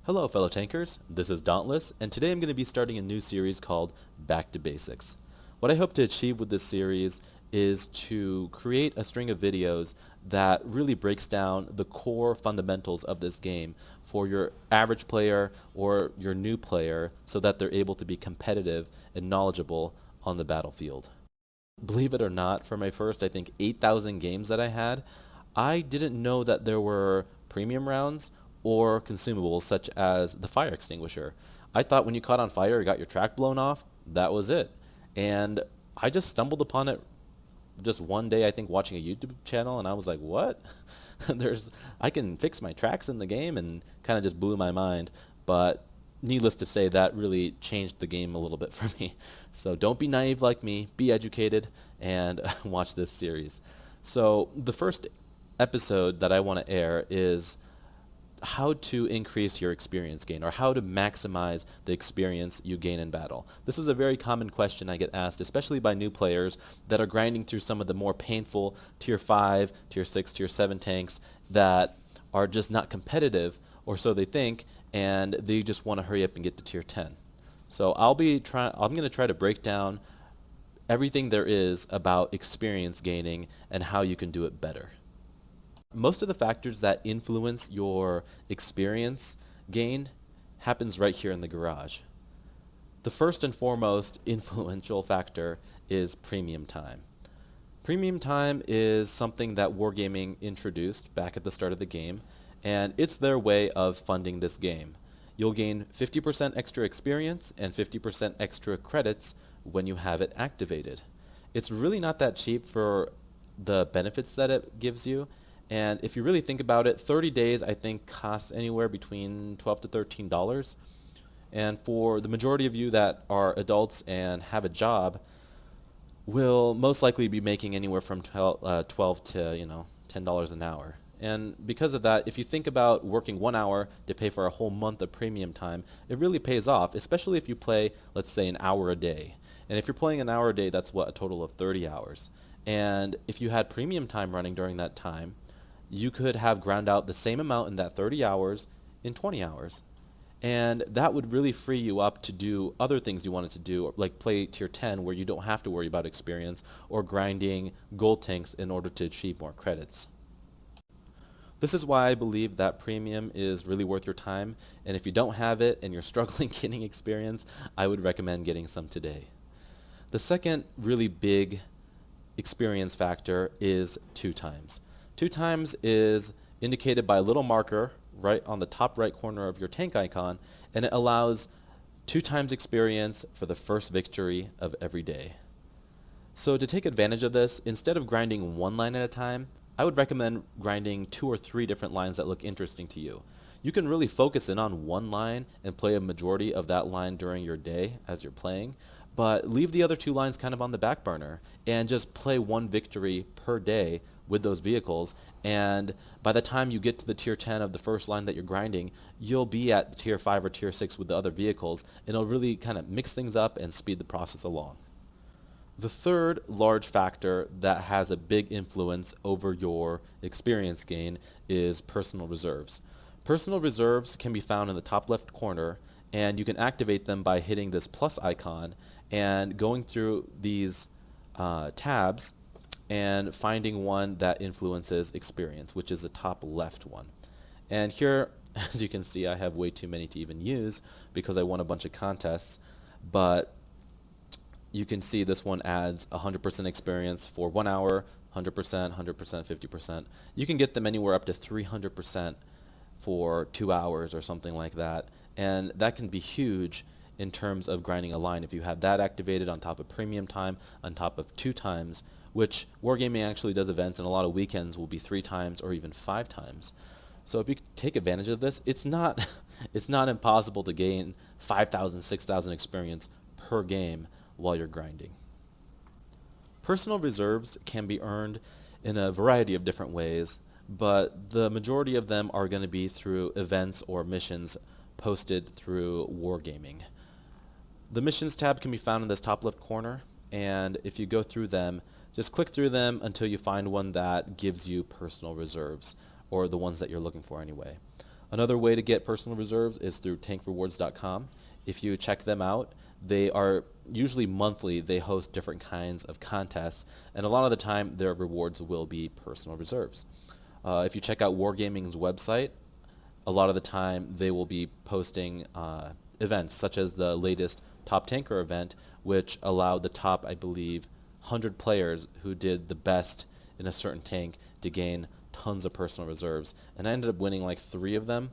Hello fellow tankers, this is Dauntless, and today I'm going to be starting a new series called Back to Basics. What I hope to achieve with this series is to create a string of videos that really breaks down the core fundamentals of this game for your average player or your new player so that they're able to be competitive and knowledgeable on the battlefield. Believe it or not, for my first, I think, 8,000 games that I had, I didn't know that there were premium rounds or consumables such as the fire extinguisher. I thought when you caught on fire or got your track blown off, that was it. And I just stumbled upon it just one day, I think, watching a YouTube channel, and I was like, what? I can fix my tracks in the game, and kind of just blew my mind. But needless to say, that really changed the game a little bit for me. So don't be naive like me, be educated, and watch this series. So the first episode that I want to air is how to increase your experience gain, or how to maximize the experience you gain in battle. This is a very common question I get asked, especially by new players that are grinding through some of the more painful tier 5, tier 6, tier 7 tanks that are just not competitive, or so they think, and they just want to hurry up and get to tier 10. So I'm going to try to break down everything there is about experience gaining and how you can do it better. Most of the factors that influence your experience gain happens right here in the garage. The first and foremost influential factor is premium time. Premium time is something that Wargaming introduced back at the start of the game, and it's their way of funding this game. You'll gain 50% extra experience and 50% extra credits when you have it activated. It's really not that cheap for the benefits that it gives you. And if you really think about it, 30 days I think costs anywhere between $12 to $13. And for the majority of you that are adults and have a job, will most likely be making anywhere from 12 to $10 an hour. And because of that, if you think about working 1 hour to pay for a whole month of premium time, it really pays off, especially if you play, let's say, an hour a day. And if you're playing an hour a day, that's what, a total of 30 hours. And if you had premium time running during that time, you could have ground out the same amount in that 30 hours in 20 hours. And that would really free you up to do other things you wanted to do, like play tier 10 where you don't have to worry about experience or grinding gold tanks in order to achieve more credits. This is why I believe that premium is really worth your time, and if you don't have it and you're struggling getting experience, I would recommend getting some today. The second really big experience factor is 2 times. 2 times is indicated by a little marker right on the top right corner of your tank icon, and it allows 2 times experience for the first victory of every day. So to take advantage of this, instead of grinding 1 line at a time, I would recommend grinding 2 or 3 different lines that look interesting to you. You can really focus in on 1 line and play a majority of that line during your day as you're playing, but leave the other 2 lines kind of on the back burner and just play 1 victory per day with those vehicles, and by the time you get to the tier 10 of the first line that you're grinding, you'll be at tier 5 or tier 6 with the other vehicles, and it'll really kind of mix things up and speed the process along. The third large factor that has a big influence over your experience gain is personal reserves. Personal reserves can be found in the top left corner, and you can activate them by hitting this plus icon and going through these tabs and finding one that influences experience, which is the top left one. And here, as you can see, I have way too many to even use because I won a bunch of contests, but you can see this one adds 100% experience for 1 hour, 100%, 100%, 50%. You can get them anywhere up to 300% for 2 hours or something like that, and that can be huge in terms of grinding a line if you have that activated on top of premium time, on top of 2 times, which Wargaming actually does events, and a lot of weekends will be 3 times or even 5 times. So if you take advantage of this, it's not impossible to gain 5,000, 6,000 experience per game while you're grinding. Personal reserves can be earned in a variety of different ways, but the majority of them are going to be through events or missions posted through Wargaming. The missions tab can be found in this top left corner, and if you go through them, just click through them until you find one that gives you personal reserves, or the ones that you're looking for anyway. Another way to get personal reserves is through tankrewards.com. If you check them out, they are usually monthly. They host different kinds of contests, and a lot of the time their rewards will be personal reserves. If you check out Wargaming's website, a lot of the time they will be posting events such as the latest Top Tanker event, which allowed the top, I believe, 100 players who did the best in a certain tank to gain tons of personal reserves. And I ended up winning like 3 of them.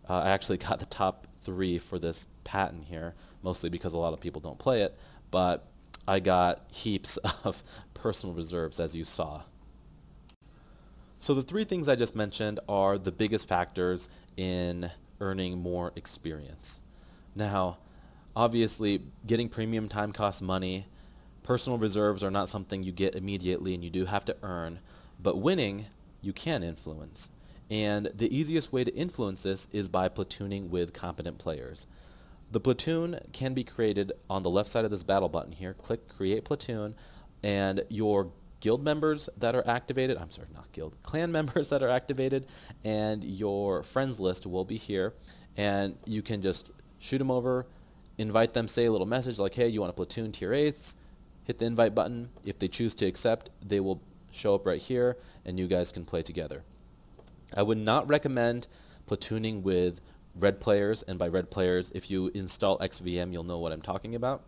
I actually got the top 3 for this patent here, mostly because a lot of people don't play it, but I got heaps of personal reserves, as you saw. So the 3 things I just mentioned are the biggest factors in earning more experience. Now, obviously, getting premium time costs money. Personal reserves are not something you get immediately, and you do have to earn, but winning, you can influence. And the easiest way to influence this is by platooning with competent players. The platoon can be created on the left side of this battle button here. Click Create Platoon, and your guild members that are activated, I'm sorry, not guild, clan members that are activated, and your friends list will be here, and you can just shoot them over, invite them, say a little message like, hey, you want a platoon tier 8s, hit the invite button. If they choose to accept, they will show up right here, and you guys can play together. I would not recommend platooning with red players, and by red players, if you install XVM, you'll know what I'm talking about.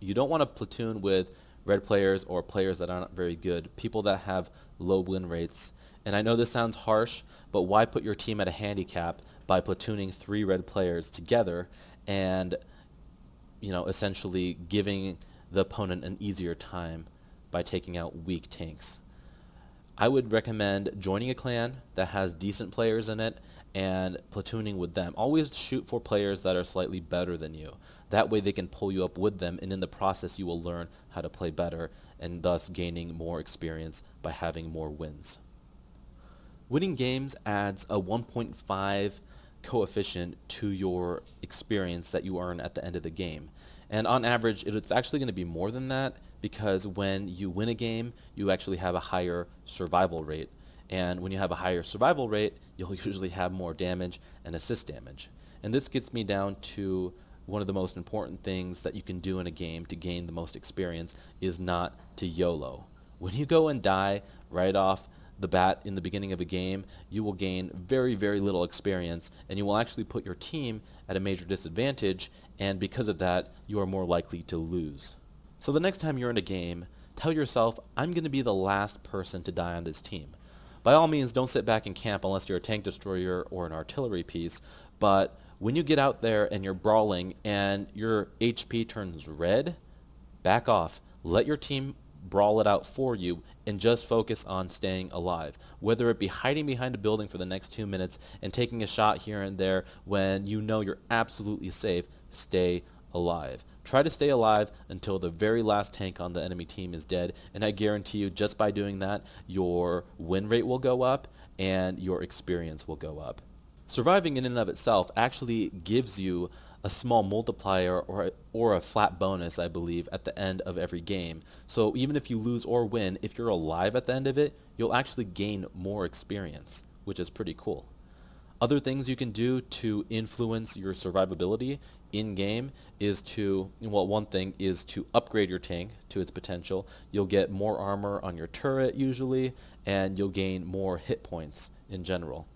You don't want to platoon with red players or players that aren't very good, people that have low win rates. And I know this sounds harsh, but why put your team at a handicap by platooning 3 red players together and, you know, essentially giving the opponent an easier time by taking out weak tanks? I would recommend joining a clan that has decent players in it and platooning with them. Always shoot for players that are slightly better than you. That way they can pull you up with them, and in the process you will learn how to play better, and thus gaining more experience by having more wins. Winning games adds a 1.5 coefficient to your experience that you earn at the end of the game. And on average, it's actually going to be more than that, because when you win a game, you actually have a higher survival rate. And when you have a higher survival rate, you'll usually have more damage and assist damage. And this gets me down to one of the most important things that you can do in a game to gain the most experience is not to YOLO. When you go and die right off the bat in the beginning of a game, you will gain very, very little experience, and you will actually put your team at a major disadvantage, and because of that, you are more likely to lose. So the next time you're in a game, tell yourself, I'm going to be the last person to die on this team. By all means, don't sit back and camp unless you're a tank destroyer or an artillery piece, but when you get out there and you're brawling and your HP turns red, back off. Let your team brawl it out for you and just focus on staying alive. Whether it be hiding behind a building for the next 2 minutes and taking a shot here and there when you know you're absolutely safe, stay alive. Try to stay alive until the very last tank on the enemy team is dead, and I guarantee you just by doing that, your win rate will go up and your experience will go up. Surviving in and of itself actually gives you a small multiplier or a flat bonus, I believe, at the end of every game. So even if you lose or win, if you're alive at the end of it, you'll actually gain more experience, which is pretty cool. Other things you can do to influence your survivability in-game is to, well, one thing is to upgrade your tank to its potential. You'll get more armor on your turret usually, and you'll gain more hit points in general.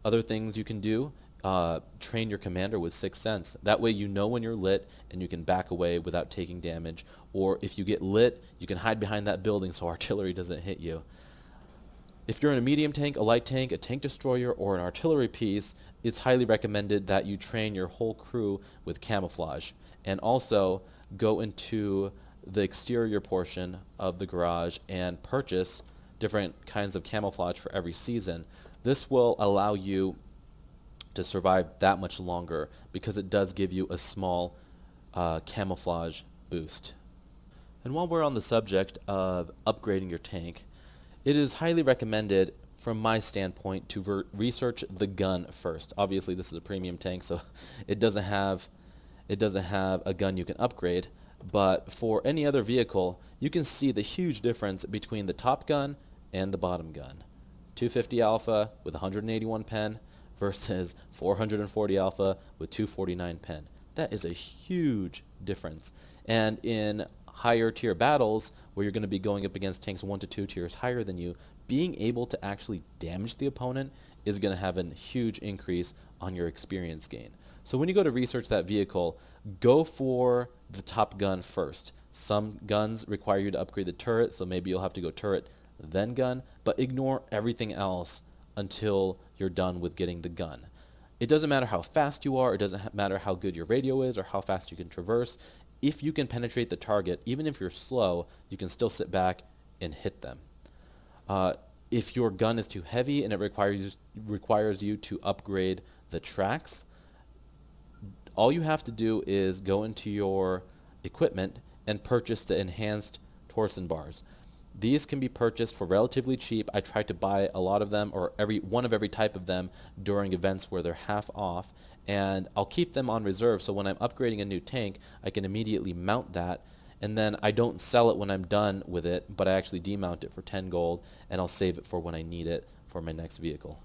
Other things you can do, train your commander with Sixth Sense. That way you know when you're lit and you can back away without taking damage. Or if you get lit, you can hide behind that building so artillery doesn't hit you. If you're in a medium tank, a light tank, a tank destroyer, or an artillery piece, it's highly recommended that you train your whole crew with camouflage. And also go into the exterior portion of the garage and purchase different kinds of camouflage for every season. This will allow you to survive that much longer because it does give you a small camouflage boost. And while we're on the subject of upgrading your tank, it is highly recommended from my standpoint to research the gun first. Obviously this is a premium tank, so it doesn't have a gun you can upgrade, but for any other vehicle you can see the huge difference between the top gun and the bottom gun. 250 Alpha with 181 pen versus 440 alpha with 249 pen. That is a huge difference. And in higher tier battles, where you're going to be going up against tanks 1 to 2 tiers higher than you, being able to actually damage the opponent is going to have a huge increase on your experience gain. So when you go to research that vehicle, go for the top gun first. Some guns require you to upgrade the turret, so maybe you'll have to go turret, then gun, but ignore everything else until you're done with getting the gun. It doesn't matter how fast you are, it doesn't matter how good your radio is or how fast you can traverse. If you can penetrate the target, even if you're slow, you can still sit back and hit them. If your gun is too heavy and it requires you to upgrade the tracks, all you have to do is go into your equipment and purchase the enhanced torsion bars. These can be purchased for relatively cheap. I try to buy a lot of them, or one of every type of them, during events where they're half off, and I'll keep them on reserve so when I'm upgrading a new tank, I can immediately mount that, and then I don't sell it when I'm done with it, but I actually demount it for 10 gold, and I'll save it for when I need it for my next vehicle.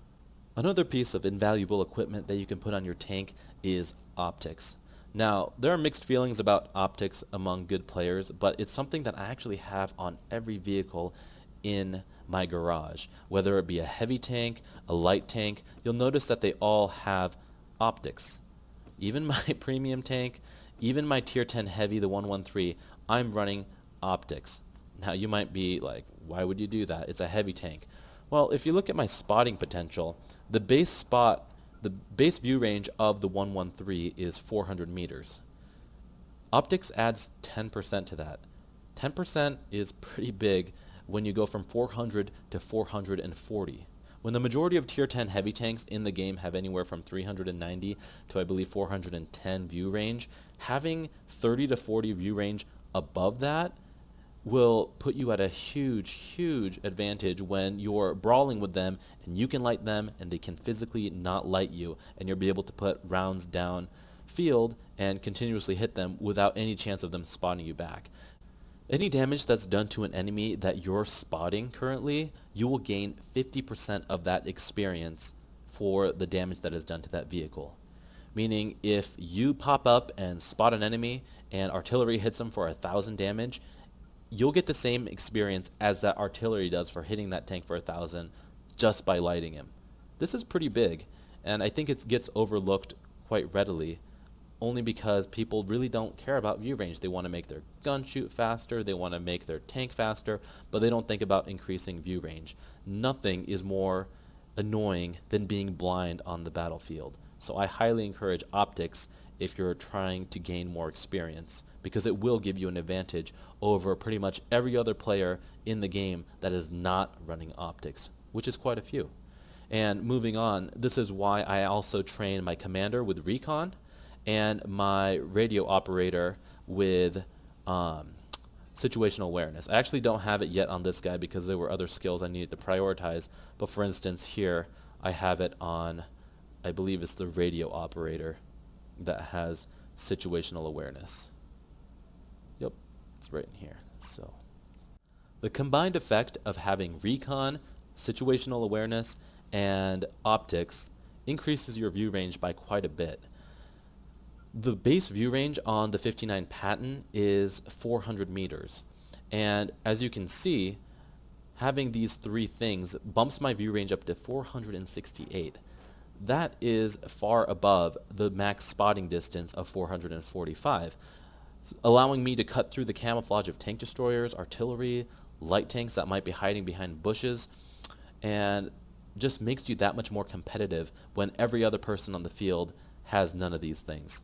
Another piece of invaluable equipment that you can put on your tank is optics. Now, there are mixed feelings about optics among good players, but it's something that I actually have on every vehicle in my garage. Whether it be a heavy tank, a light tank, you'll notice that they all have optics. Even my premium tank, even my tier 10 heavy, the 113, I'm running optics. Now, you might be like, why would you do that? It's a heavy tank. Well, if you look at my spotting potential, the base view range of the 113 is 400 meters. Optics adds 10% to that. 10% is pretty big when you go from 400 to 440. When the majority of tier 10 heavy tanks in the game have anywhere from 390 to I believe 410 view range, having 30 to 40 view range above that will put you at a huge advantage when you're brawling with them and you can light them and they can physically not light you, and you'll be able to put rounds down field and continuously hit them without any chance of them spotting you back. Any damage that's done to an enemy that you're spotting currently, you will gain 50% of that experience for the damage that is done to that vehicle. Meaning if you pop up and spot an enemy and artillery hits them for 1,000 damage, you'll get the same experience as that artillery does for hitting that tank for 1,000 just by lighting him. This is pretty big, and I think it gets overlooked quite readily, only because people really don't care about view range. They want to make their gun shoot faster, they want to make their tank faster, but they don't think about increasing view range. Nothing is more annoying than being blind on the battlefield. So I highly encourage optics if you're trying to gain more experience, because it will give you an advantage over pretty much every other player in the game that is not running optics, which is quite a few. And moving on, this is why I also train my commander with recon and my radio operator with situational awareness. I actually don't have it yet on this guy because there were other skills I needed to prioritize, but for instance here I have it on, I believe it's the radio operator that has situational awareness. Yep, it's right in here. So the combined effect of having recon, situational awareness, and optics increases your view range by quite a bit. The base view range on the 59 Patton is 400 meters, and as you can see, having these three things bumps my view range up to 468. That is far above the max spotting distance of 445, allowing me to cut through the camouflage of tank destroyers, artillery, light tanks that might be hiding behind bushes, and just makes you that much more competitive when every other person on the field has none of these things.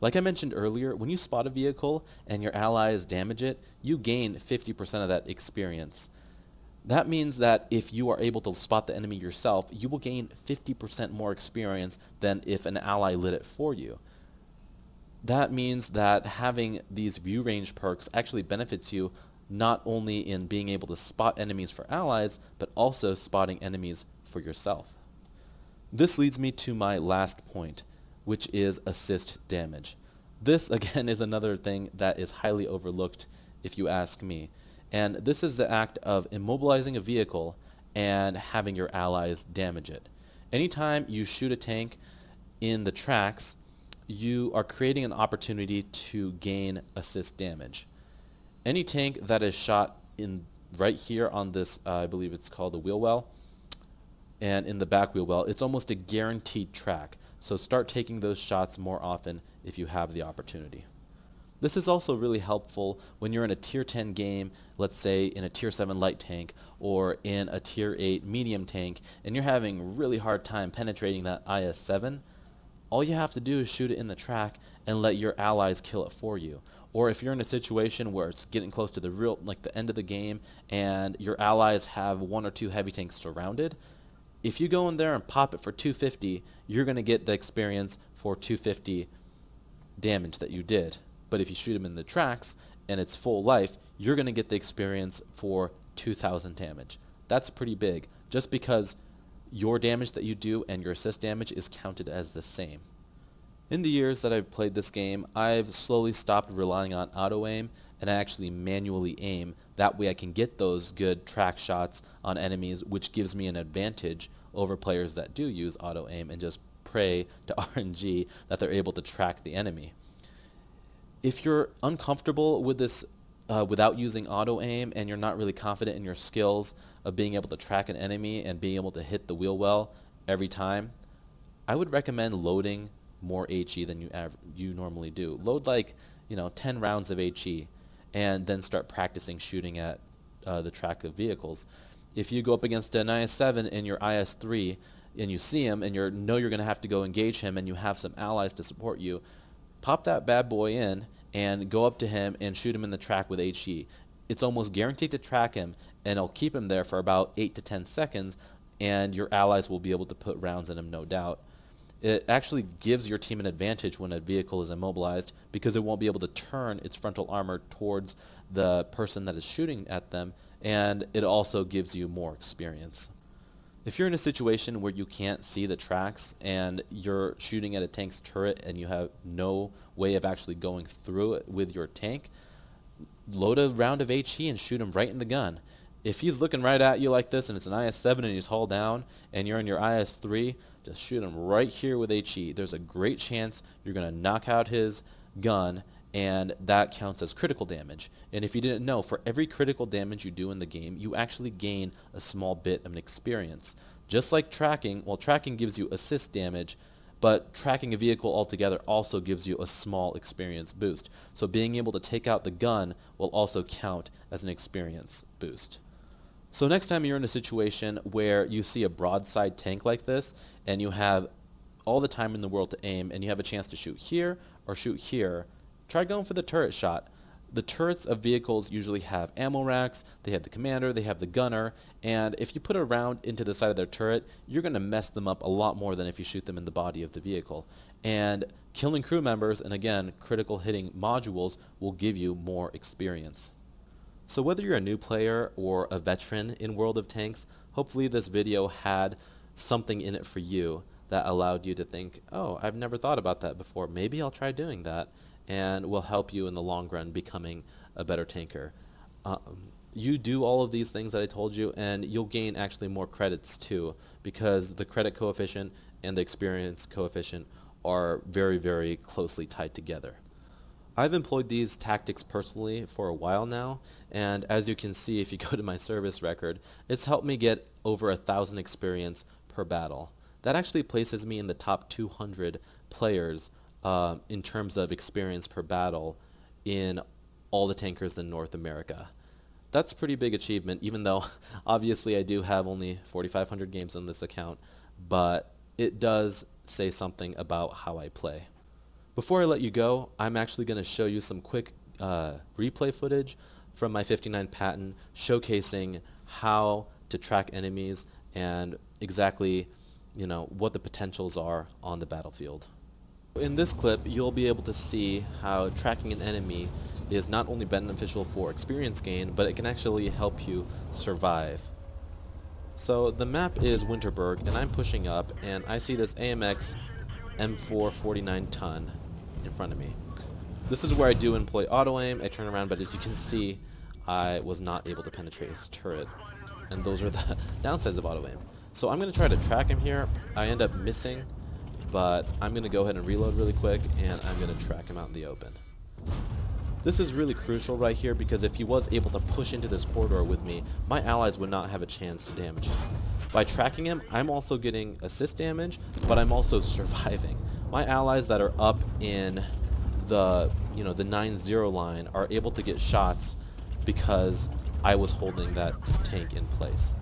Like I mentioned earlier, when you spot a vehicle and your allies damage it, you gain 50% of that experience. That means that if you are able to spot the enemy yourself, you will gain 50% more experience than if an ally lit it for you. That means that having these view range perks actually benefits you not only in being able to spot enemies for allies, but also spotting enemies for yourself. This leads me to my last point, which is assist damage. This, again, is another thing that is highly overlooked if you ask me. And this is the act of immobilizing a vehicle and having your allies damage it. Anytime you shoot a tank in the tracks, you are creating an opportunity to gain assist damage. Any tank that is shot in right here on this, I believe it's called the wheel well, and in the back wheel well, it's almost a guaranteed track. So start taking those shots more often if you have the opportunity. This is also really helpful when you're in a tier 10 game, let's say in a tier 7 light tank or in a tier 8 medium tank, and you're having a really hard time penetrating that IS-7. All you have to do is shoot it in the track and let your allies kill it for you. Or if you're in a situation where it's getting close to the end of the game and your allies have 1 or 2 heavy tanks surrounded, if you go in there and pop it for 250, you're going to get the experience for 250 damage that you did. But if you shoot them in the tracks and it's full life, you're going to get the experience for 2,000 damage. That's pretty big, just because your damage that you do and your assist damage is counted as the same. In the years that I've played this game, I've slowly stopped relying on auto-aim, and I actually manually aim. That way I can get those good track shots on enemies, which gives me an advantage over players that do use auto-aim and just pray to RNG that they're able to track the enemy. If you're uncomfortable with this without using auto-aim and you're not really confident in your skills of being able to track an enemy and being able to hit the wheel well every time, I would recommend loading more HE than you normally do. Load 10 rounds of HE and then start practicing shooting at the track of vehicles. If you go up against an IS-7 in your IS-3 and you see him and you know you're going to have to go engage him and you have some allies to support you, pop that bad boy in and go up to him and shoot him in the track with HE. It's almost guaranteed to track him, and it'll keep him there for about 8 to 10 seconds, and your allies will be able to put rounds in him, no doubt. It actually gives your team an advantage when a vehicle is immobilized because it won't be able to turn its frontal armor towards the person that is shooting at them, and it also gives you more experience. If you're in a situation where you can't see the tracks and you're shooting at a tank's turret and you have no way of actually going through it with your tank, load a round of HE and shoot him right in the gun. If he's looking right at you like this and it's an IS-7 and he's hull down and you're in your IS-3, just shoot him right here with HE. There's a great chance you're going to knock out his gun, and that counts as critical damage. And if you didn't know, for every critical damage you do in the game, you actually gain a small bit of an experience. Just like tracking, well, tracking gives you assist damage, but tracking a vehicle altogether also gives you a small experience boost. So being able to take out the gun will also count as an experience boost. So next time you're in a situation where you see a broadside tank like this, and you have all the time in the world to aim, and you have a chance to shoot here or shoot here, try going for the turret shot. The turrets of vehicles usually have ammo racks, they have the commander, they have the gunner, and if you put a round into the side of their turret, you're going to mess them up a lot more than if you shoot them in the body of the vehicle. And killing crew members, and again, critical hitting modules, will give you more experience. So whether you're a new player or a veteran in World of Tanks, hopefully this video had something in it for you that allowed you to think, oh, I've never thought about that before, maybe I'll try doing that, and will help you in the long run becoming a better tanker. You do all of these things that I told you, and you'll gain actually more credits too, because the credit coefficient and the experience coefficient are very, very closely tied together. I've employed these tactics personally for a while now, and as you can see if you go to my service record, it's helped me get over 1,000 experience per battle. That actually places me in the top 200 players in terms of experience per battle in all the tankers in North America. That's a pretty big achievement, even though obviously I do have only 4,500 games on this account, but it does say something about how I play. Before I let you go, I'm actually going to show you some quick replay footage from my 59 patent showcasing how to track enemies and exactly, what the potentials are on the battlefield. In this clip, you'll be able to see how tracking an enemy is not only beneficial for experience gain, but it can actually help you survive. So the map is Winterberg, and I'm pushing up, and I see this AMX M4 49 ton in front of me. This is where I do employ auto-aim. I turn around, but as you can see, I was not able to penetrate his turret. And those are the downsides of auto-aim. So I'm going to try to track him here. I end up missing, but I'm going to go ahead and reload really quick, and I'm going to track him out in the open. This is really crucial right here because if he was able to push into this corridor with me, my allies would not have a chance to damage him. By tracking him, I'm also getting assist damage, but I'm also surviving. My allies that are up in the, the 9-0 line are able to get shots because I was holding that tank in place.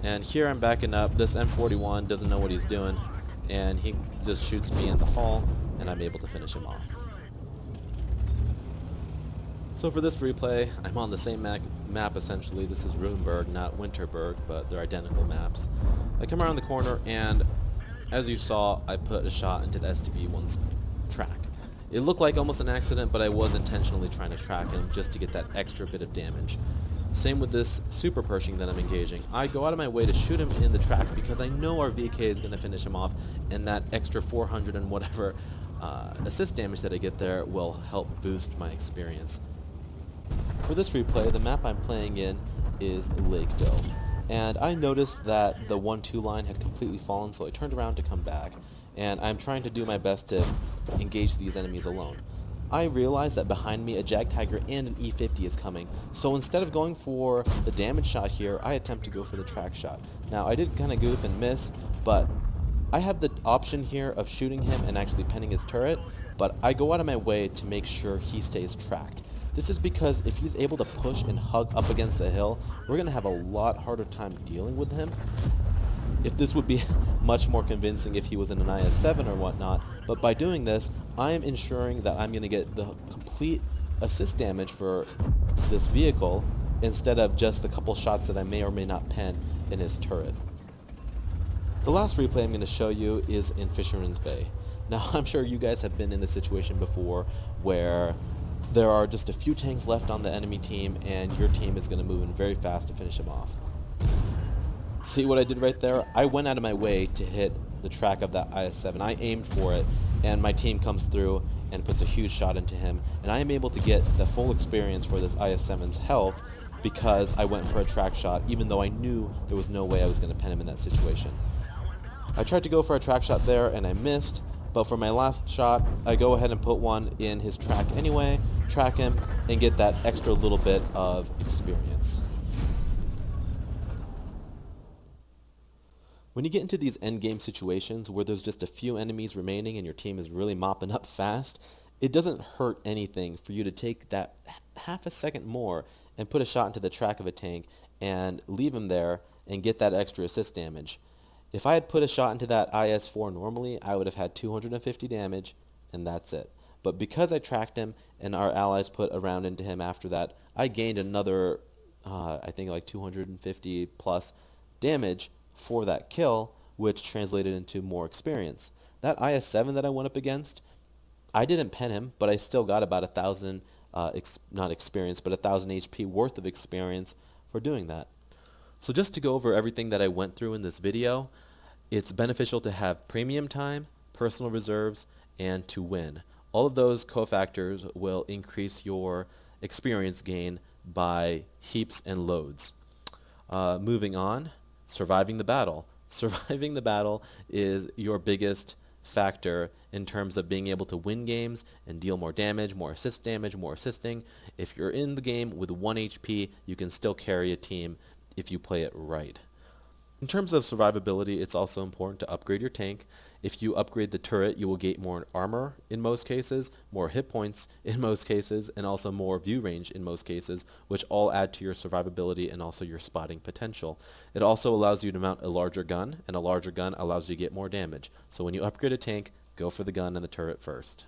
And here I'm backing up. This M41 doesn't know what he's doing, and he just shoots me in the hull, and I'm able to finish him off. So for this replay, I'm on the same map essentially. This is Runeberg, not Winterberg, but they're identical maps. I come around the corner, and as you saw, I put a shot into the STV-1's track. It looked like almost an accident, but I was intentionally trying to track him just to get that extra bit of damage. Same with this super Pershing that I'm engaging. I go out of my way to shoot him in the track because I know our VK is going to finish him off, and that extra 400 and whatever assist damage that I get there will help boost my experience. For this replay, the map I'm playing in is Lakeville, and I noticed that the 1-2 line had completely fallen, so I turned around to come back, and I'm trying to do my best to engage these enemies alone. I realize that behind me a Jag Tiger and an E50 is coming, so instead of going for the damage shot here, I attempt to go for the track shot. Now, I did kind of goof and miss, but I have the option here of shooting him and actually penning his turret, but I go out of my way to make sure he stays tracked. This is because if he's able to push and hug up against the hill, we're going to have a lot harder time dealing with him. If this would be much more convincing if he was in an IS-7 or whatnot, but by doing this, I am ensuring that I'm going to get the complete assist damage for this vehicle instead of just the couple shots that I may or may not pen in his turret. The last replay I'm going to show you is in Fisherman's Bay. Now, I'm sure you guys have been in this situation before where there are just a few tanks left on the enemy team and your team is going to move in very fast to finish him off. See what I did right there? I went out of my way to hit the track of that IS-7. I aimed for it, and my team comes through and puts a huge shot into him, and I am able to get the full experience for this IS-7's health because I went for a track shot, even though I knew there was no way I was going to pen him in that situation. I tried to go for a track shot there, and I missed, but for my last shot, I go ahead and put one in his track anyway, track him, and get that extra little bit of experience. When you get into these endgame situations where there's just a few enemies remaining and your team is really mopping up fast, it doesn't hurt anything for you to take that half a second more and put a shot into the track of a tank and leave him there and get that extra assist damage. If I had put a shot into that IS-4 normally, I would have had 250 damage, and that's it. But because I tracked him and our allies put a round into him after that, I gained another, I think like 250 plus damage for that kill, which translated into more experience. That IS-7 that I went up against, I didn't pen him, but I still got about 1,000, not experience, but 1,000 HP worth of experience for doing that. So just to go over everything that I went through in this video, it's beneficial to have premium time, personal reserves, and to win. All of those cofactors will increase your experience gain by heaps and loads. Moving on, surviving the battle. Surviving the battle is your biggest factor in terms of being able to win games and deal more damage, more assisting. If you're in the game with 1 HP, you can still carry a team if you play it right. In terms of survivability, it's also important to upgrade your tank. If you upgrade the turret, you will gain more armor in most cases, more hit points in most cases, and also more view range in most cases, which all add to your survivability and also your spotting potential. It also allows you to mount a larger gun, and a larger gun allows you to get more damage. So when you upgrade a tank, go for the gun and the turret first.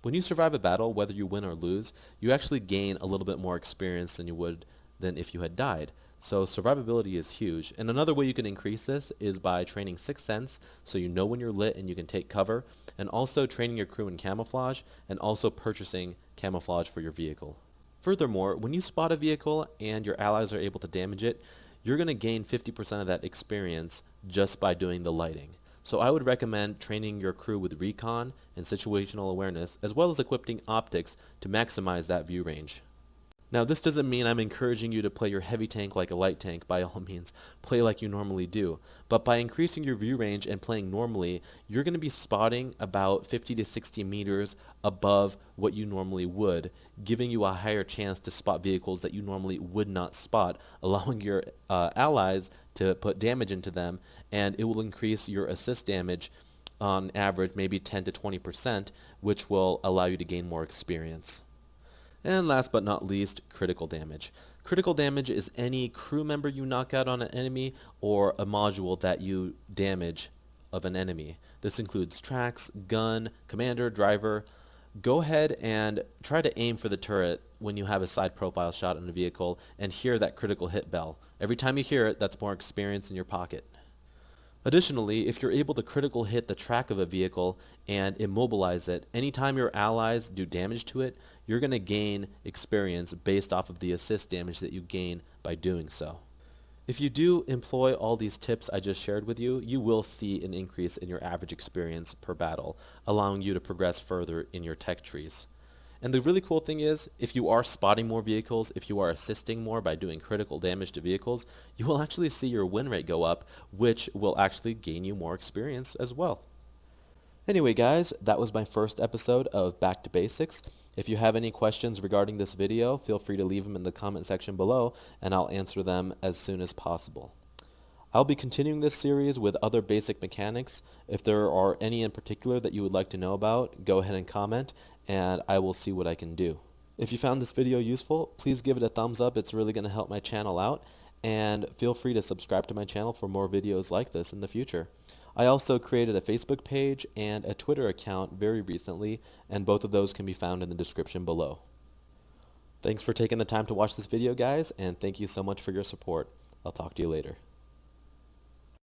When you survive a battle, whether you win or lose, you actually gain a little bit more experience than you would than if you had died. So survivability is huge. And another way you can increase this is by training Sixth Sense, so you know when you're lit and you can take cover, and also training your crew in camouflage, and also purchasing camouflage for your vehicle. Furthermore, when you spot a vehicle and your allies are able to damage it, you're going to gain 50% of that experience just by doing the lighting. So I would recommend training your crew with recon and situational awareness, as well as equipping optics to maximize that view range. Now, this doesn't mean I'm encouraging you to play your heavy tank like a light tank. By all means, play like you normally do. But by increasing your view range and playing normally, you're going to be spotting about 50 to 60 meters above what you normally would, giving you a higher chance to spot vehicles that you normally would not spot, allowing your allies to put damage into them, and it will increase your assist damage on average maybe 10 to 20%, which will allow you to gain more experience. And last but not least, critical damage. Critical damage is any crew member you knock out on an enemy or a module that you damage of an enemy. This includes tracks, gun, commander, driver. Go ahead and try to aim for the turret when you have a side profile shot on a vehicle and hear that critical hit bell. Every time you hear it, that's more experience in your pocket. Additionally, if you're able to critical hit the track of a vehicle and immobilize it, anytime your allies do damage to it, you're going to gain experience based off of the assist damage that you gain by doing so. If you do employ all these tips I just shared with you, you will see an increase in your average experience per battle, allowing you to progress further in your tech trees. And the really cool thing is, if you are spotting more vehicles, if you are assisting more by doing critical damage to vehicles, you will actually see your win rate go up, which will actually gain you more experience as well. Anyway guys, that was my first episode of Back to Basics. If you have any questions regarding this video, feel free to leave them in the comment section below, and I'll answer them as soon as possible. I'll be continuing this series with other basic mechanics. If there are any in particular that you would like to know about, go ahead and comment, and I will see what I can do. If you found this video useful, please give it a thumbs up. It's really going to help my channel out, and feel free to subscribe to my channel for more videos like this in the future. I also created a Facebook page and a Twitter account very recently, and both of those can be found in the description below. Thanks for taking the time to watch this video, guys, and thank you so much for your support. I'll talk to you later.